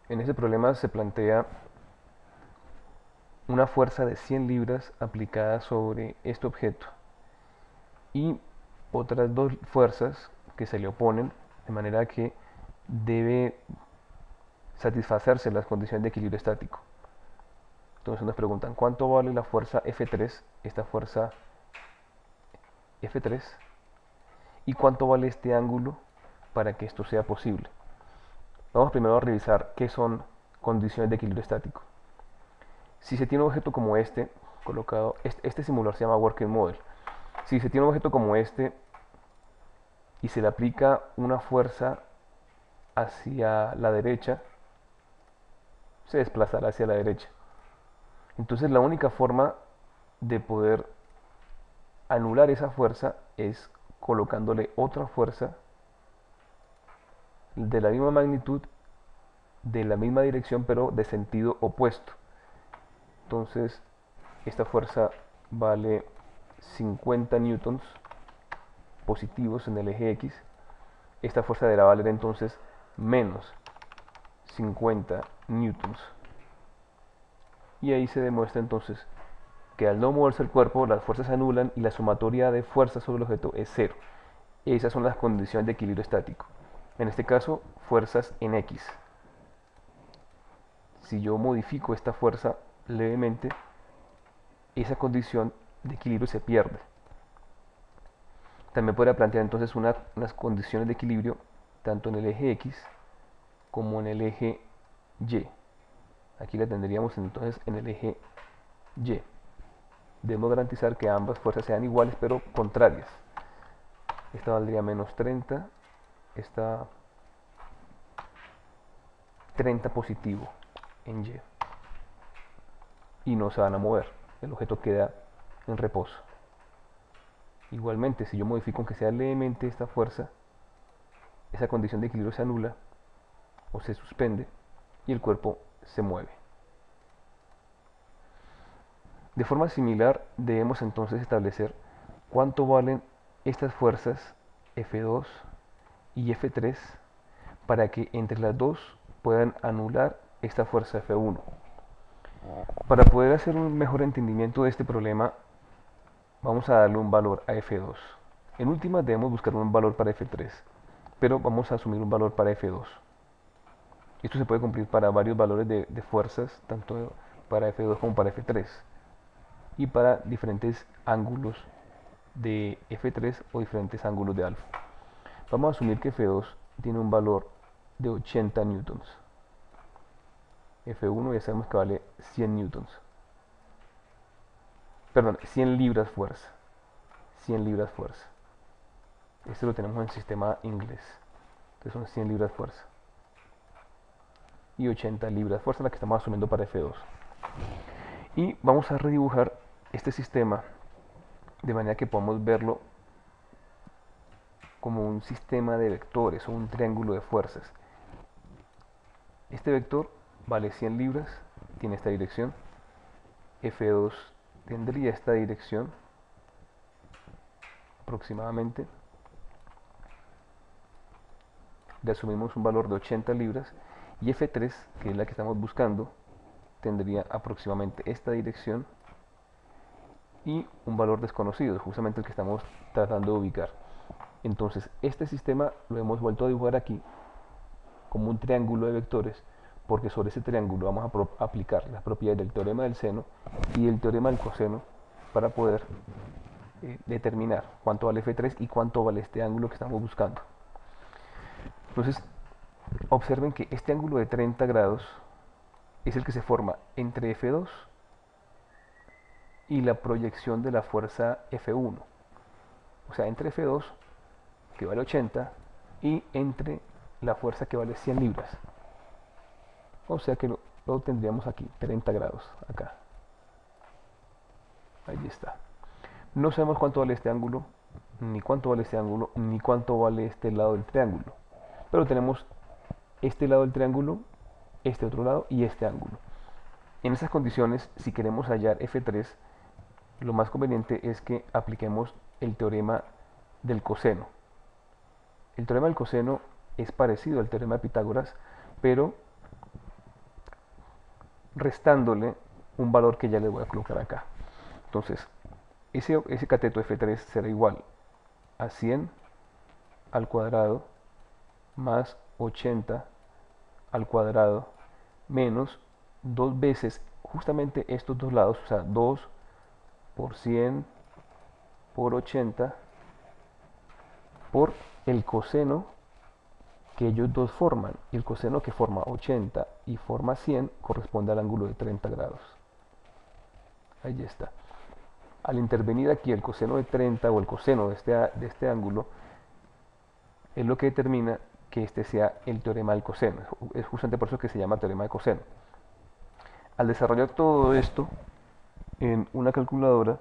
En este problema se plantea una fuerza de 100 libras aplicada sobre este objeto y otras dos fuerzas que se le oponen, de manera que debe satisfacerse las condiciones de equilibrio estático. Entonces nos preguntan, ¿cuánto vale la fuerza F3, esta fuerza F3, y cuánto vale este ángulo para que esto sea posible? Vamos primero a revisar qué son condiciones de equilibrio estático. Si se tiene un objeto como este, colocado, este simulador se llama Working Model. Si se tiene un objeto como este y se le aplica una fuerza hacia la derecha, se desplazará hacia la derecha. Entonces la única forma de poder anular esa fuerza es colocándole otra fuerza de la misma magnitud, de la misma dirección, pero de sentido opuesto. Entonces esta fuerza vale 50 newtons positivos en el eje X. Esta fuerza deberá valer entonces menos 50 newtons. Y ahí se demuestra entonces que al no moverse el cuerpo, las fuerzas se anulan y la sumatoria de fuerzas sobre el objeto es cero. Esas son las condiciones de equilibrio estático. En este caso, fuerzas en X. Si yo modifico esta fuerza levemente, esa condición de equilibrio se pierde. También podría plantear entonces unas condiciones de equilibrio tanto en el eje X como en el eje Y. Aquí la tendríamos entonces en el eje Y. Debemos garantizar que ambas fuerzas sean iguales pero contrarias. Esta valdría menos 30, esta 30 positivo en Y no se van a mover, el objeto queda en reposo. Igualmente, si yo modifico aunque sea levemente esta fuerza, esa condición de equilibrio se anula o se suspende y el cuerpo se mueve. De forma similar, debemos entonces establecer cuánto valen estas fuerzas F2 y F3 para que entre las dos puedan anular esta fuerza F1. Para poder hacer un mejor entendimiento de este problema, vamos a darle un valor a F2. En últimas debemos buscar un valor para F3, pero vamos a asumir un valor para F2. Esto se puede cumplir para varios valores de fuerzas, tanto para F2 como para F3, y para diferentes ángulos de F3 o diferentes ángulos de alfa. Vamos a asumir que F2 tiene un valor de 80 newtons. F1 ya sabemos que vale 100 newtons. Perdón, 100 libras fuerza. 100 libras fuerza. Este lo tenemos en sistema inglés. Entonces son 100 libras fuerza. Y 80 libras fuerza la que estamos asumiendo para F2. Y vamos a redibujar este sistema de manera que podamos verlo como un sistema de vectores o un triángulo de fuerzas. Este vector vale 100 libras, tiene esta dirección. F2 tendría esta dirección aproximadamente. Le asumimos un valor de 80 libras y F3, que es la que estamos buscando, tendría aproximadamente esta dirección y un valor desconocido, justamente el que estamos tratando de ubicar. Entonces este sistema lo hemos vuelto a dibujar aquí como un triángulo de vectores, porque sobre ese triángulo vamos a aplicar las propiedades del teorema del seno y del teorema del coseno para poder determinar cuánto vale F3 y cuánto vale este ángulo que estamos buscando. Entonces observen que este ángulo de 30 grados es el que se forma entre F2 y la proyección de la fuerza F1. O sea, entre F2, que vale 80, y entre la fuerza que vale 100 libras. O sea que lo tendríamos aquí, 30 grados, acá. Ahí está. No sabemos cuánto vale este ángulo, ni cuánto vale este ángulo, ni cuánto vale este lado del triángulo. Pero tenemos este lado del triángulo, este otro lado y este ángulo. En esas condiciones, si queremos hallar F3, lo más conveniente es que apliquemos el teorema del coseno. El teorema del coseno es parecido al teorema de Pitágoras, pero restándole un valor que ya le voy a colocar acá. Entonces, ese cateto F3 será igual a 100 al cuadrado más 80 al cuadrado menos dos veces justamente estos dos lados, o sea, 2 por 100 por 80 por el coseno que ellos dos forman. Y el coseno que forma 80 y forma 100 corresponde al ángulo de 30 grados. Ahí está. Al intervenir aquí el coseno de 30 o el coseno de este ángulo, es lo que determina que este sea el teorema del coseno. Es justamente por eso que se llama teorema de coseno. Al desarrollar todo esto en una calculadora,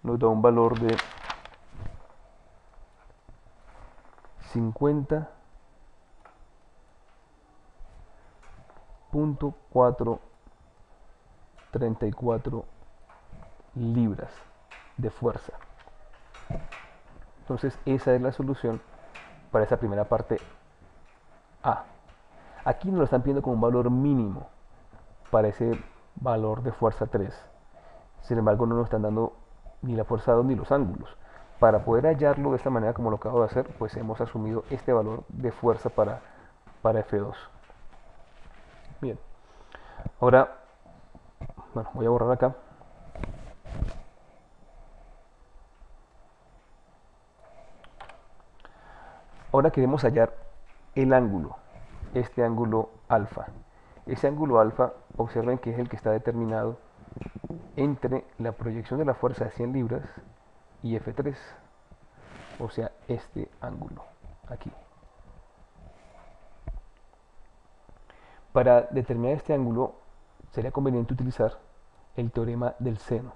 nos da un valor de 50.434 libras de fuerza. Entonces esa es la solución para esa primera parte A. Aquí nos lo están pidiendo como un valor mínimo para ese valor de fuerza 3. Sin embargo, no nos están dando ni la fuerza 2 ni los ángulos. Para poder hallarlo de esta manera como lo acabo de hacer, pues hemos asumido este valor de fuerza para F2. Bien. Ahora, bueno, voy a borrar acá. Ahora queremos hallar el ángulo, este ángulo alfa. Ese ángulo alfa, observen que es el que está determinado entre la proyección de la fuerza de 100 libras y F3, o sea, este ángulo, aquí. Para determinar este ángulo, sería conveniente utilizar el teorema del seno.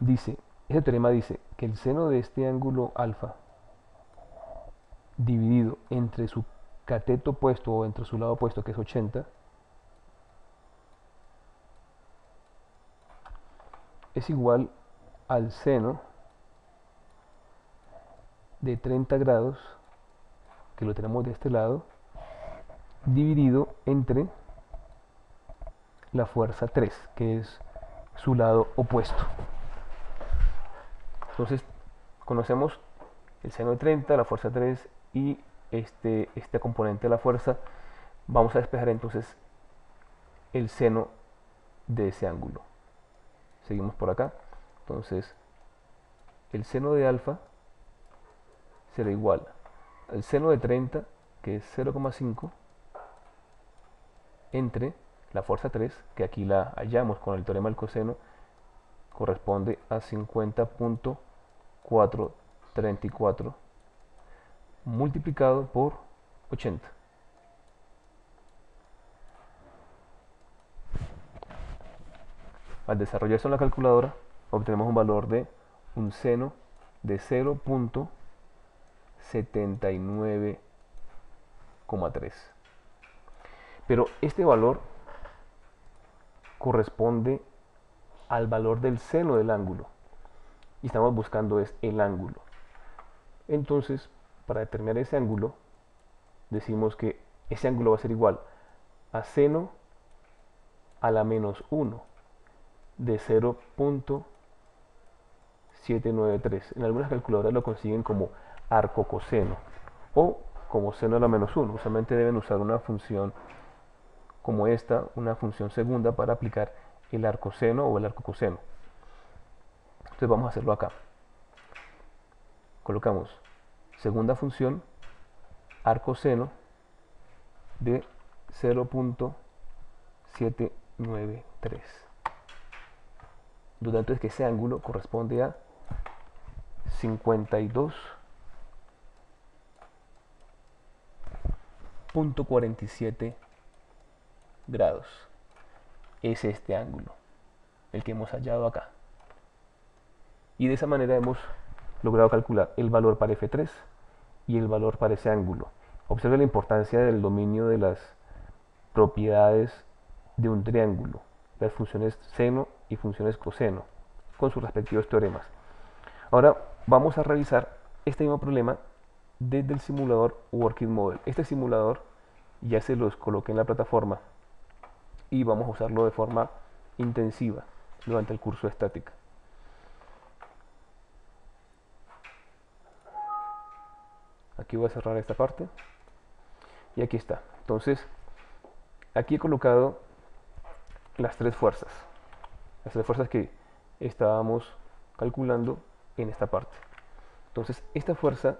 Ese teorema dice que el seno de este ángulo alfa dividido entre su cateto opuesto o entre su lado opuesto, que es 80, es igual al seno de 30 grados, que lo tenemos de este lado, dividido entre la fuerza 3, que es su lado opuesto. Entonces, conocemos el seno de 30, la fuerza 3 y este componente de la fuerza. Vamos a despejar entonces el seno de ese ángulo. Seguimos por acá. Entonces, el seno de alfa será igual al seno de 30, que es 0,5, entre la fuerza 3, que aquí la hallamos con el teorema del coseno, corresponde a 50.434 multiplicado por 80. Al desarrollar esto en la calculadora, obtenemos un valor de un seno de 0.79,3. Pero este valor corresponde al valor del seno del ángulo. Y estamos buscando es el ángulo. Entonces, para determinar ese ángulo, decimos que ese ángulo va a ser igual a seno a la menos 1 de 0.793. En algunas calculadoras lo consiguen como arco coseno o como seno a la menos 1. Usualmente deben usar una función como esta, una función segunda, para aplicar el arcoseno o el arcocoseno. Entonces vamos a hacerlo acá. Colocamos segunda función, arcoseno de 0.793. Donde entonces que ese ángulo corresponde a 52.47 grados. Es este ángulo, el que hemos hallado acá. Y de esa manera hemos logrado calcular el valor para F3 y el valor para ese ángulo. Observe la importancia del dominio de las propiedades de un triángulo, las funciones seno y funciones coseno, con sus respectivos teoremas. Ahora vamos a revisar este mismo problema desde el simulador Working Model. Este simulador ya se los coloqué en la plataforma y vamos a usarlo de forma intensiva durante el curso de estática. Aquí voy a cerrar esta parte y aquí está. Entonces aquí he colocado las tres fuerzas que estábamos calculando en esta parte. Entonces esta fuerza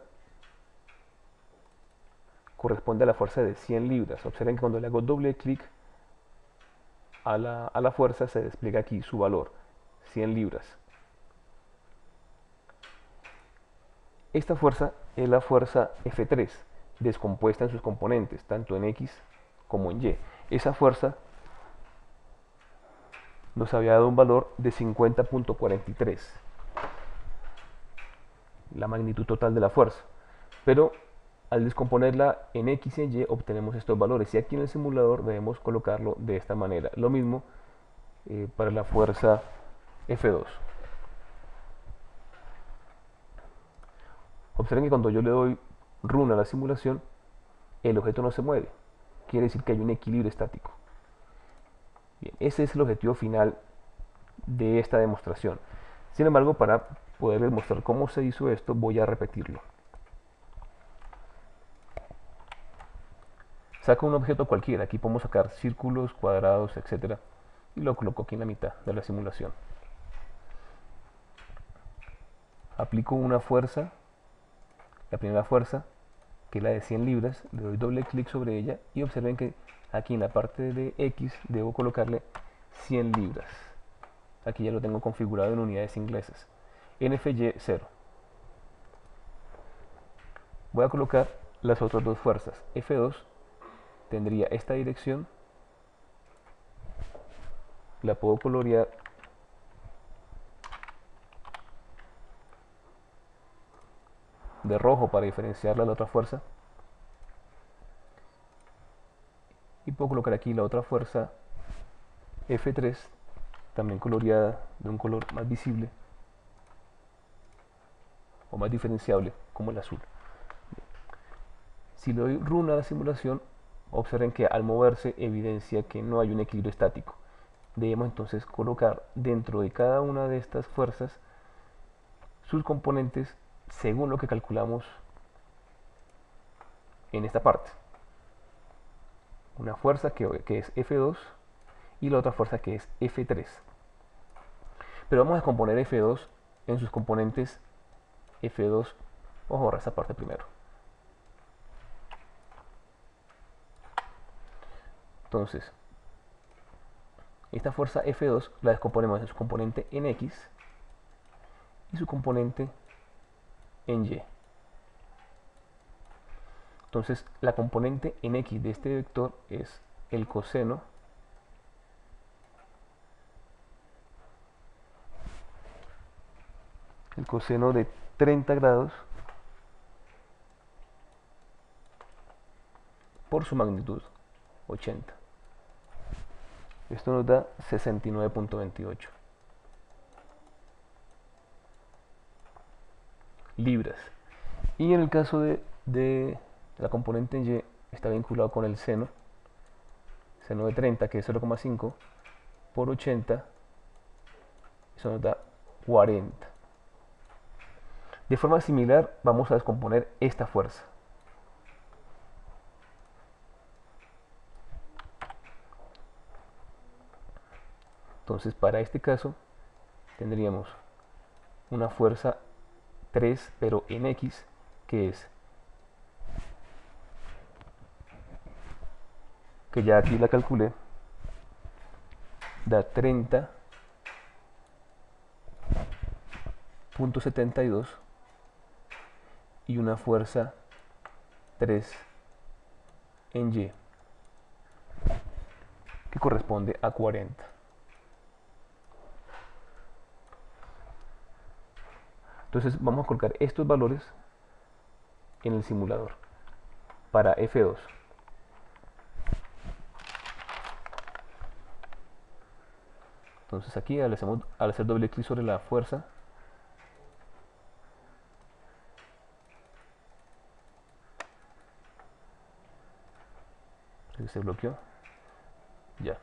corresponde a la fuerza de 100 libras. Observen que cuando le hago doble clic a la fuerza se despliega aquí su valor, 100 libras. Esta fuerza es la fuerza F3, descompuesta en sus componentes, tanto en X como en Y. Esa fuerza nos había dado un valor de 50.43, la magnitud total de la fuerza. Pero al descomponerla en X y en Y obtenemos estos valores, y aquí en el simulador debemos colocarlo de esta manera. Lo mismo para la fuerza F2. Observen que cuando yo le doy run a la simulación, el objeto no se mueve. Quiere decir que hay un equilibrio estático. Bien, ese es el objetivo final de esta demostración. Sin embargo, para poder demostrar cómo se hizo esto, voy a repetirlo. Saco un objeto cualquiera. Aquí podemos sacar círculos, cuadrados, etc. Y lo coloco aquí en la mitad de la simulación. Aplico una fuerza, la primera fuerza, que es la de 100 libras, le doy doble clic sobre ella y observen que aquí en la parte de X debo colocarle 100 libras. Aquí ya lo tengo configurado en unidades inglesas. NFY 0. Voy a colocar las otras dos fuerzas. F2 tendría esta dirección, la puedo colorear de rojo para diferenciarla de la otra fuerza, y puedo colocar aquí la otra fuerza F3 también coloreada de un color más visible o más diferenciable como el azul. Si le doy run a la simulación, observen que al moverse evidencia que no hay un equilibrio estático. Debemos entonces colocar dentro de cada una de estas fuerzas sus componentes según lo que calculamos en esta parte. Una fuerza que es F2 y la otra fuerza que es F3. Pero vamos a componer F2 en sus componentes F2. Vamos a borrar esa parte primero. Entonces, esta fuerza F2 la descomponemos en su componente en X y su componente en Y. Entonces, la componente en X de este vector es el coseno de 30 grados por su magnitud, 80. Esto nos da 69.28 libras. Y en el caso de la componente en Y, está vinculado con el seno de 30, que es 0,5 por 80, eso nos da 40. De forma similar vamos a descomponer esta fuerza. Entonces, para este caso tendríamos una fuerza 3, pero en X, que es, que ya aquí la calculé, da 30.72, y una fuerza 3 en Y, que corresponde a 40. Entonces vamos a colocar estos valores en el simulador para F2. Entonces aquí al hacer doble clic sobre la fuerza, se bloqueó, ya.